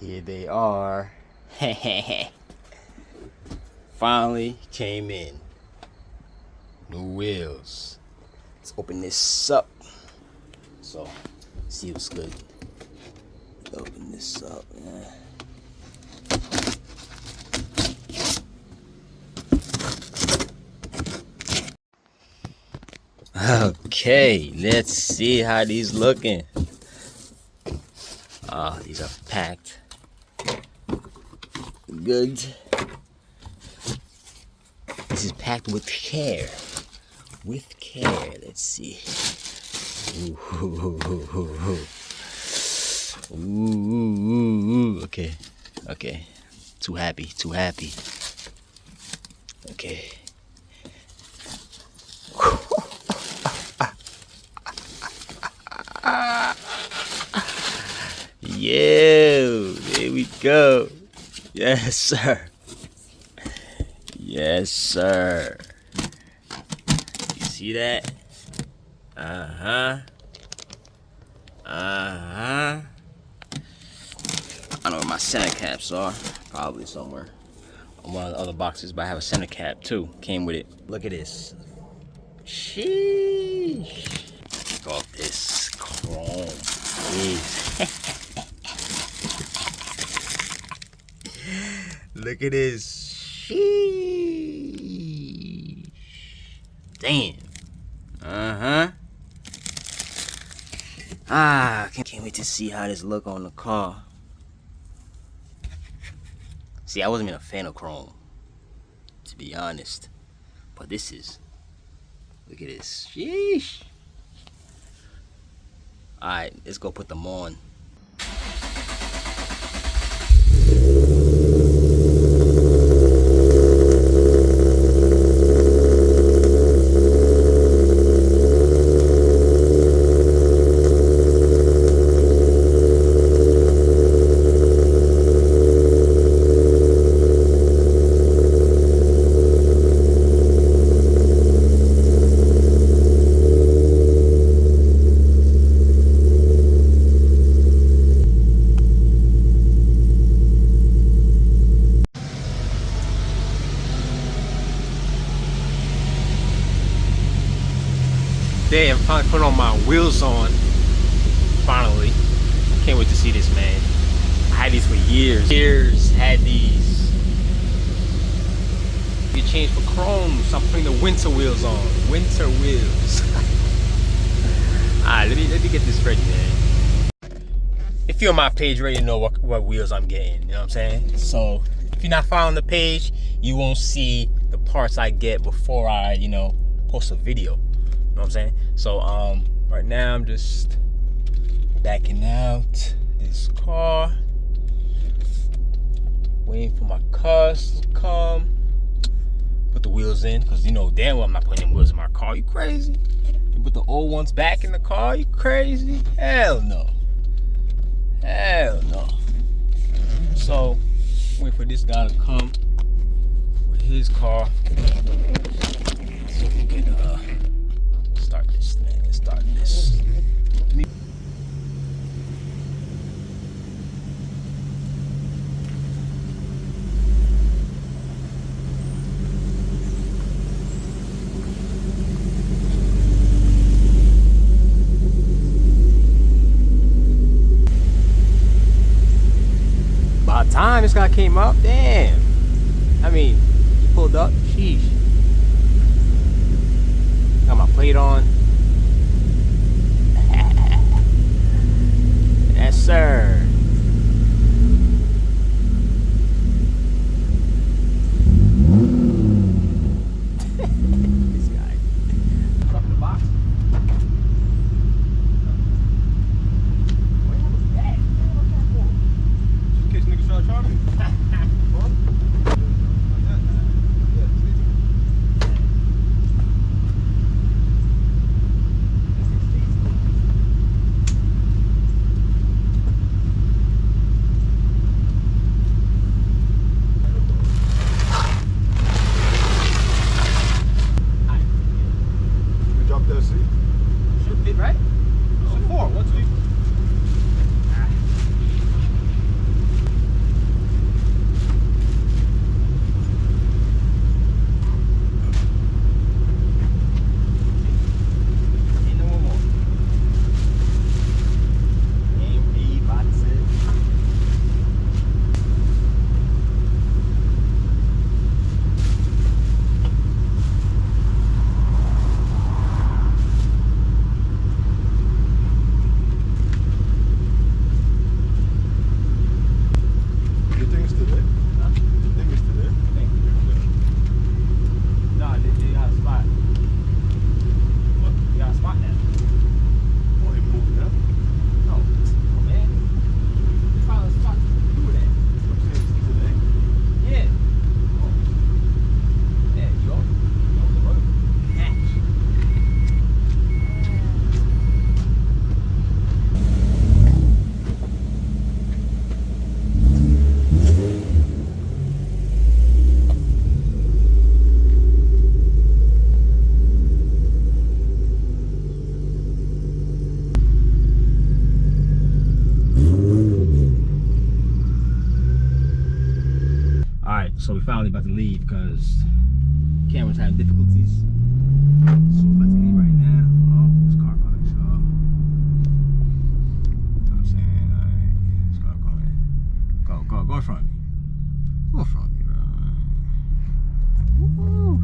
Here they are. Finally came in. New wheels. Let's open this up. So, see what's good. Open this up, man. Okay, let's see how these looking. These are packed good. This is packed with care. With care. Let's see. Ooh. Okay. Too happy. Okay. Yeah, there we go. Yes, sir. You see that? I don't know where my center caps are. Probably somewhere on one of the other boxes, but I have a center cap too. Came with it. Look at this. Sheesh. Look off this chrome. Look at this. Sheesh. Damn. Can't wait to see how this look on the car. See, I wasn't even a fan of chrome, to be honest. But this is. Look at this. Sheesh. Alright, let's go put them on. Day, I'm finally putting on my wheels on. Finally. Can't wait to see this, man. I had these for years. Had these. You change for chrome, so I'm putting the winter wheels on. Winter wheels. Alright, let me get this ready, man. If you're on my page, you already know what wheels I'm getting. You know what I'm saying? So if you're not following the page, you won't see the parts I get before I, post a video. You know what I'm saying? So right now I'm just backing out this car, waiting for my cars to come, put the wheels in, because damn well I'm not putting them wheels in my car. You crazy? You put the old ones back in the car? You crazy? Hell no. So wait for this guy to come with his car so we can start this thing. Let's start this. By the time this guy came up, damn. I mean, he pulled up, sheesh. Got my plate on. Yes, sir. This guy. Stuff in the box. What was that? What's that for? Just in case niggas try to try me. So we finally about to leave because camera's having difficulties. So we're about to leave right now. Oh, this car coming, so. I'm saying, alright, this car coming. Go in front of me. Go in front of me, bro. Woo-hoo.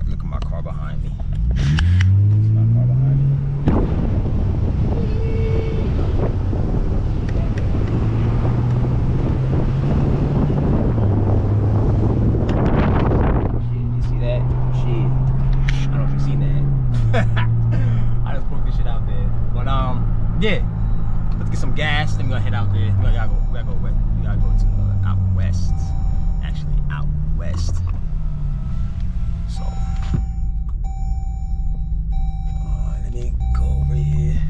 Look at my car behind me. My car behind me. Shit, you see that? Shit. I don't know if you seen that. I just broke this shit out there. But yeah. Let's get some gas. Then we're gonna head out there. We gotta go to out west. Actually, out west. So, let me go over here.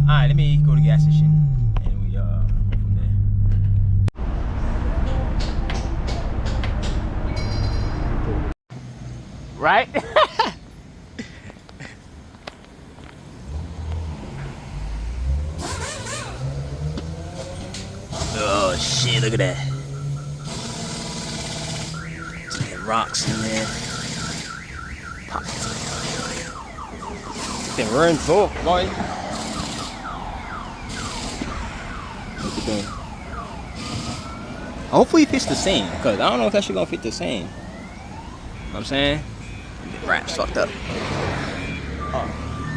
Alright, let me go to the gas station and we go from there. Right? Oh shit, look at that. Some rocks in there. Pop. Them rims off, boy. Look at them. Hopefully it fits the same, because I don't know if that shit gonna fit the same. You know what I'm saying? The wraps fucked up. Oh,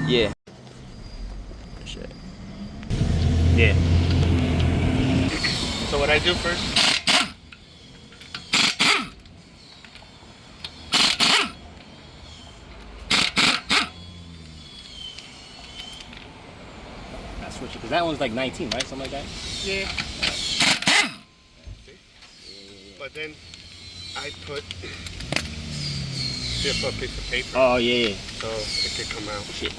yeah. Shit. Yeah. So what I do first? I switch it, because that one's like 19, right? Something like that? Yeah. But then I put zip up piece of paper. Oh, yeah. So it can come out. Shit.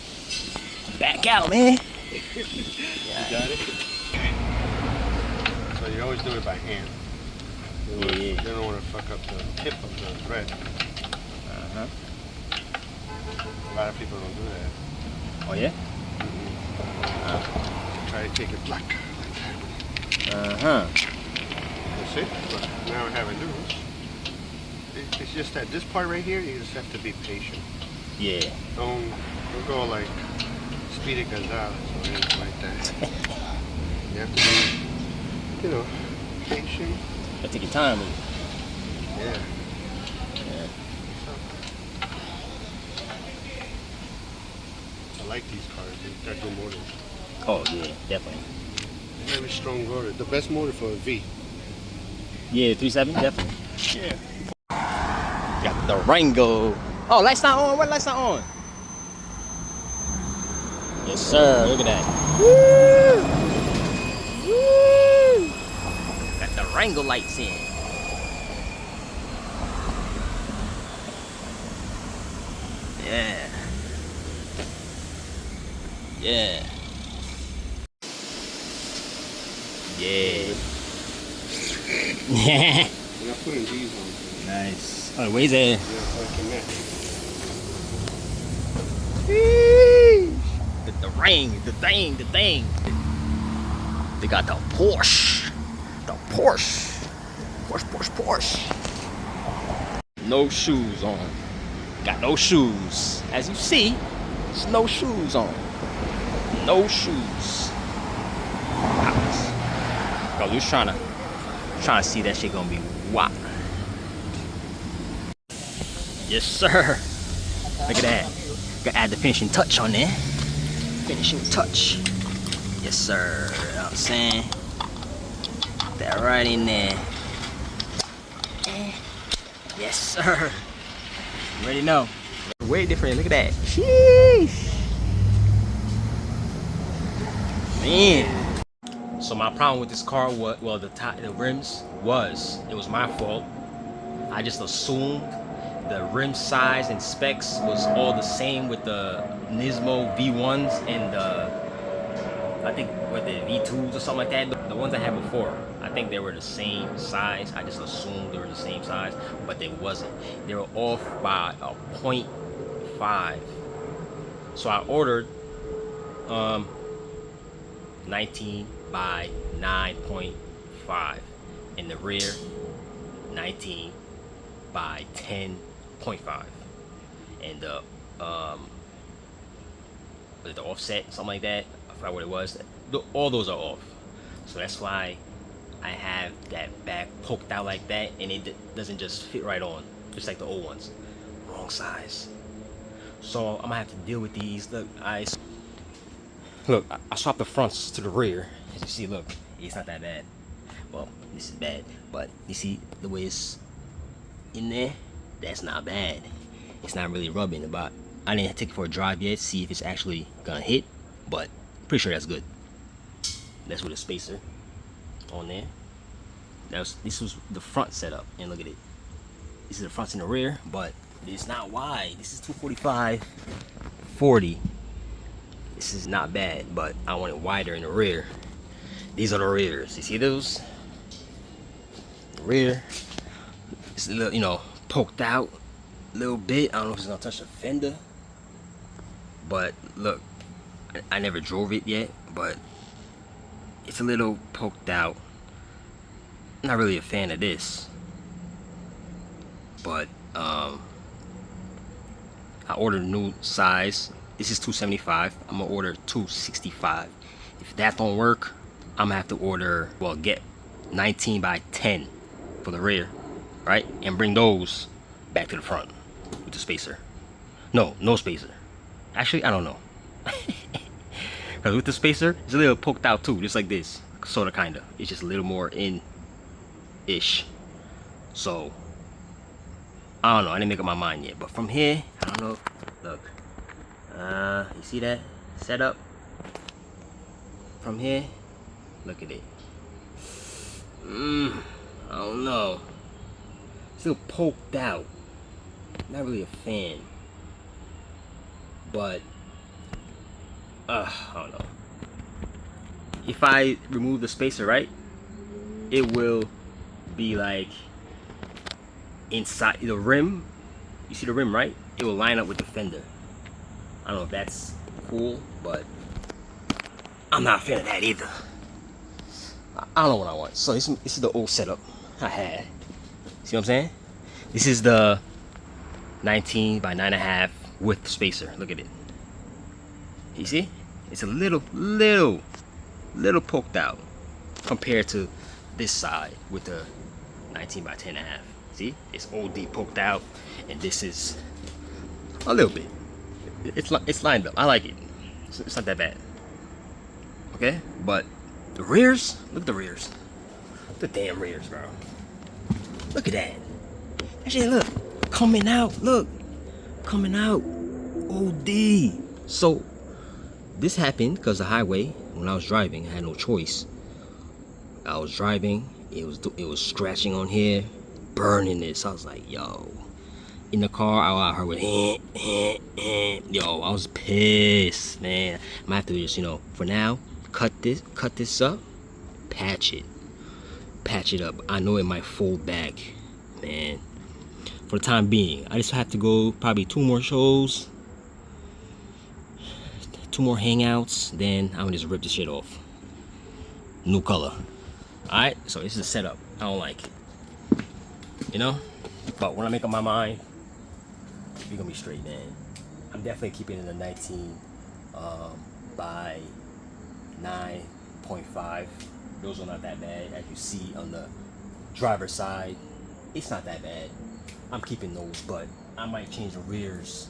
Back out, man. You got it? So you always do it by hand. Yeah. You don't want to fuck up the tip of the thread. Uh-huh. A lot of people don't do that. Oh, yeah? Try to take it black like that. Uh-huh. That's it. But now I have it loose. It's just that this part right here, you just have to be patient. Yeah. Don't go like Speedy Gonzalez or anything like that. You have to be, patient. Gotta take your time with it. Yeah. Yeah. I like these cars. They're good motors. Oh, yeah, definitely. Very strong motor. The best motor for a V. Yeah, 37, definitely. Yeah. Got the Rango. Oh, lights not on. What lights not on? Yes, sir. Look at that. Woo! Woo! Got the Rango lights in. Yeah. Yeah. Yeah. Yeah. And I'm putting these on. Nice. Oh, where's that? Yeah, so I can match. The ring, the thing. They got the Porsche. Porsche. No shoes on. Got no shoes. As you see, there's no shoes on. No shoes. Cause we was trying to see that shit gonna be wop. Yes, sir. Look at that. Gotta add the finishing touch on there. Finishing touch. Yes, sir. You know what I'm saying? Put that right in there. Yes, sir. You already know. Way different. Look at that. Sheesh. Man. So my problem with this car was, well, the rims it was my fault. I just assumed the rim size and specs was all the same with the Nismo V1s and the, I think, what the V2s or something like that. The the ones I had before, I think they were the same size. I just assumed they were the same size, but they wasn't. They were off by a 0.5. So I ordered 19 by 9.5 in the rear, 19 by 10.5, and the offset, something like that. I forgot what it was. All those are off, so that's why I have that back poked out like that, and it doesn't just fit right on, just like the old ones. Wrong size. So I'm gonna have to deal with these. Look, I swapped the fronts to the rear. As you see, look, it's not that bad. Well, this is bad, but you see the way it's in there? That's not bad. It's not really rubbing. But I didn't take it for a drive yet, see if it's actually gonna hit, but pretty sure that's good. That's with a spacer on there. This was the front setup, and look at it. This is the fronts and the rear, but it's not wide. This is 245/40. This is not bad, but I want it wider in the rear. These are the rears. You see those? The rear. It's a little, you know, poked out a little bit. I don't know if it's gonna touch the fender, but look, I never drove it yet, but it's a little poked out. I'm not really a fan of this, but I ordered a new size. This is 275. I'm gonna order 265. If that don't work, I'm gonna have to order, well, get 19 by 10 for the rear, right? And bring those back to the front with the spacer. No spacer. Actually, I don't know. Because with the spacer, it's a little poked out too, just like this. Sort of, kind of. It's just a little more in-ish. So, I don't know. I didn't make up my mind yet. But from here, I don't know. Look. You see that setup? From here, look at it. I don't know. Still poked out. Not really a fan. But I don't know. If I remove the spacer, right, it will be like inside the rim. You see the rim, right? It will line up with the fender. I don't know if that's cool, but I'm not a fan of that either. I don't know what I want. So this is the old setup I had. See what I'm saying? This is the 19 by 9.5 with spacer. Look at it. You see? It's a little poked out compared to this side with the 19 by 10.5. See? It's OD poked out, and this is a little bit. It's lined up. I like it. It's not that bad. Okay? But the rears, look at the rears. The damn rears, bro. Look at that. That shit, look. Coming out. Look. Coming out. OD. So, this happened because the highway, when I was driving, I had no choice. I was driving. It was scratching on here. Burning it. So I was like, yo. In the car, I heard with yo, I was pissed, man. I might have to just, you know, for now, cut this up, patch it up. I know it might fold back, man. For the time being, I just have to go probably 2 more shows, 2 more hangouts, then I'm gonna just rip this shit off. New color. Alright, so this is the setup. I don't like it, you know, but when I make up my mind, we're gonna be straight, man. I'm definitely keeping it a 19 by 9.5. Those are not that bad. As you see on the driver's side, it's not that bad. I'm keeping those, but I might change the rears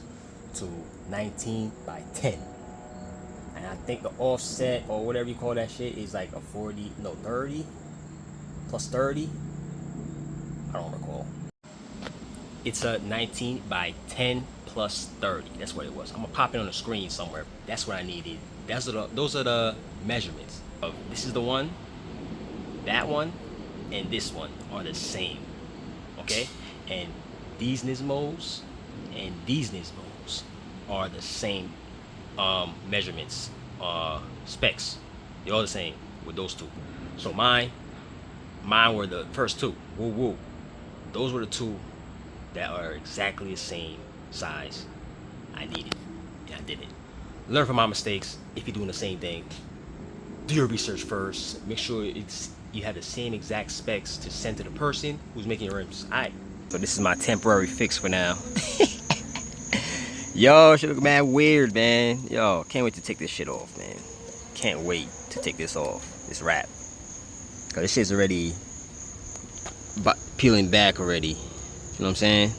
to 19 by 10. And I think the offset, or whatever you call that shit, is like a 30 plus 30. I don't recall. It's a 19 by 10 plus 30. That's what it was. I'm gonna pop it on the screen somewhere. That's what I needed. Those are the measurements. This is the one, that one, and this one are the same. Okay? And these Nismos and these Nismos are the same measurements, specs. They're all the same with those two. So mine were the first two. Woo woo. Those were the two that are exactly the same size I needed. And I did it. Learn from my mistakes. If you're doing the same thing, do your research first. Make sure you have the same exact specs to send to the person who's making your rims. Alright. So this is my temporary fix for now. Yo, shit look mad weird, man. Yo, can't wait to take this shit off, man. Can't wait to take this off. This wrap. Cause this shit's already peeling back already. You know what I'm saying?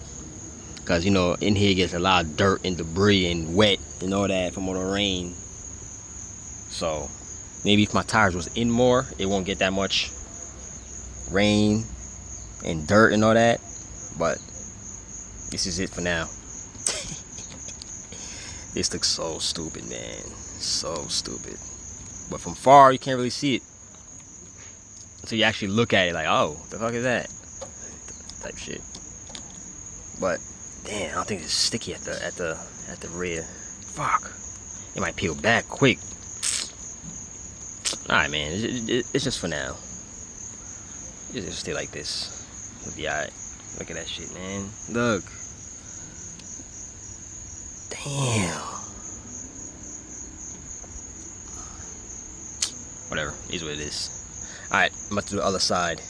Cause you know in here gets a lot of dirt and debris and wet and all that from all the rain. So maybe if my tires was in more, it won't get that much rain and dirt and all that. But this is it for now. This looks so stupid, man. So stupid. But from far, you can't really see it until you actually look at it. Like, oh, the fuck is that? Type shit. But damn, I don't think it's sticky at the rear. Fuck. It might peel back quick. All right, man. It's just for now. It's just stay like this. It'll be alright. Look at that shit, man. Look. Damn. Whatever. It is what it is. Alright, I'm about to do the other side.